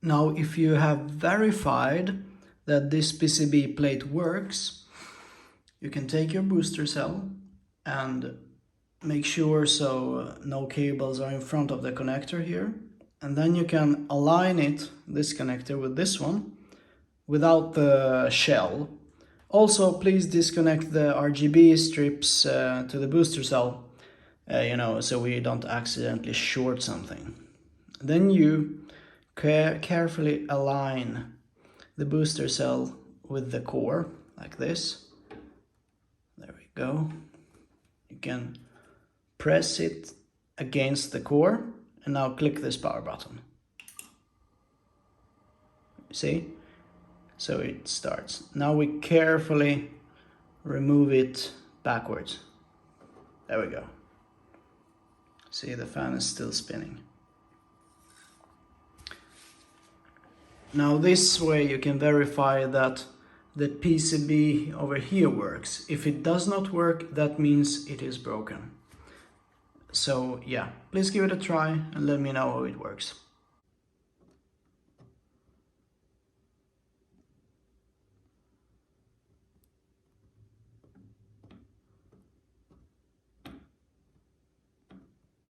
Now, if you have verified that this PCB plate works, you can take your booster cell and make sure so no cables are in front of the connector here. And then you can align this connector with this one, without the shell. Also, please disconnect the RGB strips to the booster cell, so we don't accidentally short something. Then you carefully align the booster cell with the core, like this. There we go. You can press it against the core, and now click this power button. See? So it starts. Now we carefully remove it backwards. There we go. See, the fan is still spinning. Now this way you can verify that the PCB over here works. If it does not work, that means it is broken. So yeah, please give it a try and let me know how it works.